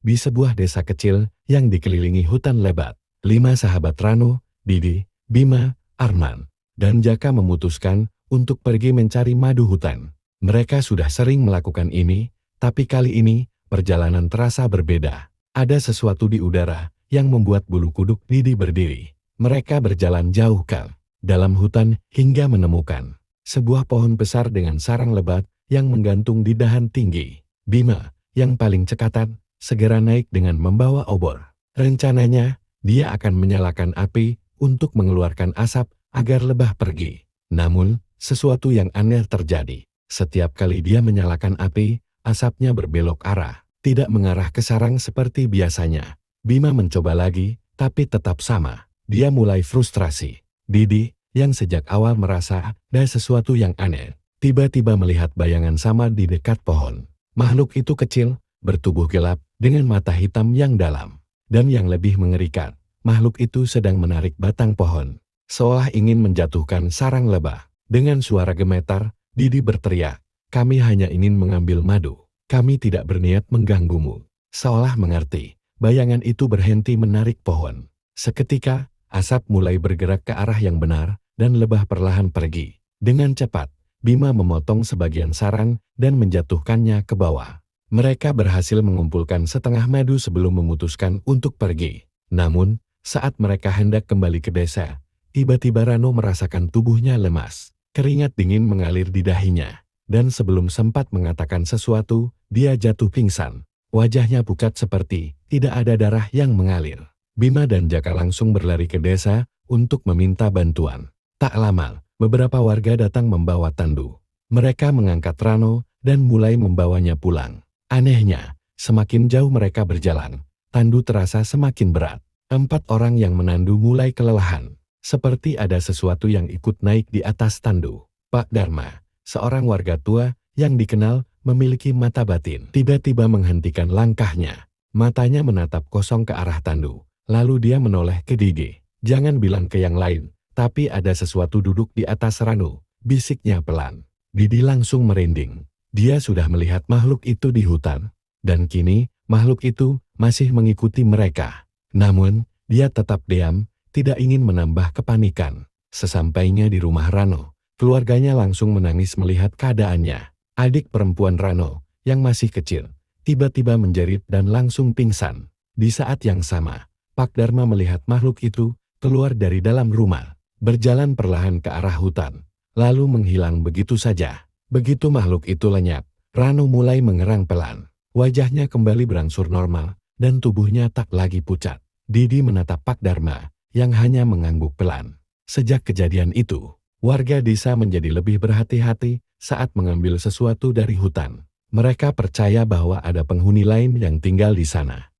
di sebuah desa kecil yang dikelilingi hutan lebat. 5 sahabat Rano, Didi, Bima, Arman, dan Jaka memutuskan untuk pergi mencari madu hutan. Mereka sudah sering melakukan ini, tapi kali ini perjalanan terasa berbeda. Ada sesuatu di udara yang membuat bulu kuduk Didi berdiri. Mereka berjalan jauh ke dalam hutan hingga menemukan sebuah pohon besar dengan sarang lebat yang menggantung di dahan tinggi. Bima, yang paling cekatan, segera naik dengan membawa obor. Rencananya, dia akan menyalakan api untuk mengeluarkan asap agar lebah pergi. Namun, sesuatu yang aneh terjadi. Setiap kali dia menyalakan api, asapnya berbelok arah, tidak mengarah ke sarang seperti biasanya. Bima mencoba lagi, tapi tetap sama. Dia mulai frustrasi. Didi, yang sejak awal merasa ada sesuatu yang aneh, tiba-tiba melihat bayangan sama di dekat pohon. Makhluk itu kecil, bertubuh gelap, dengan mata hitam yang dalam. Dan yang lebih mengerikan, makhluk itu sedang menarik batang pohon, seolah ingin menjatuhkan sarang lebah. Dengan suara gemetar, Didi berteriak, "Kami hanya ingin mengambil madu. Kami tidak berniat mengganggumu." Seolah mengerti, bayangan itu berhenti menarik pohon. Seketika, asap mulai bergerak ke arah yang benar, dan lebah perlahan pergi. Dengan cepat, Bima memotong sebagian sarang dan menjatuhkannya ke bawah. Mereka berhasil mengumpulkan setengah madu sebelum memutuskan untuk pergi. Namun, saat mereka hendak kembali ke desa, tiba-tiba Rano merasakan tubuhnya lemas. Keringat dingin mengalir di dahinya, dan sebelum sempat mengatakan sesuatu, dia jatuh pingsan. Wajahnya pucat seperti tidak ada darah yang mengalir. Bima dan Jaka langsung berlari ke desa untuk meminta bantuan. Tak lama, beberapa warga datang membawa tandu. Mereka mengangkat Rano dan mulai membawanya pulang. Anehnya, semakin jauh mereka berjalan, tandu terasa semakin berat. 4 orang yang menandu mulai kelelahan. Seperti ada sesuatu yang ikut naik di atas tandu. Pak Dharma, seorang warga tua yang dikenal memiliki mata batin, tiba-tiba menghentikan langkahnya. Matanya menatap kosong ke arah tandu. Lalu dia menoleh ke Didi. "Jangan bilang ke yang lain, tapi ada sesuatu duduk di atas Rano," bisiknya pelan. Didi langsung merinding. Dia sudah melihat makhluk itu di hutan, dan kini makhluk itu masih mengikuti mereka. Namun, dia tetap diam, tidak ingin menambah kepanikan. Sesampainya di rumah Rano, keluarganya langsung menangis melihat keadaannya. Adik perempuan Rano, yang masih kecil, tiba-tiba menjerit dan langsung pingsan. Di saat yang sama, Pak Dharma melihat makhluk itu keluar dari dalam rumah, berjalan perlahan ke arah hutan, lalu menghilang begitu saja. Begitu makhluk itu lenyap, Rano mulai mengerang pelan. Wajahnya kembali berangsur normal, dan tubuhnya tak lagi pucat. Didi menatap Pak Dharma, yang hanya mengangguk pelan. Sejak kejadian itu, warga desa menjadi lebih berhati-hati saat mengambil sesuatu dari hutan. Mereka percaya bahwa ada penghuni lain yang tinggal di sana.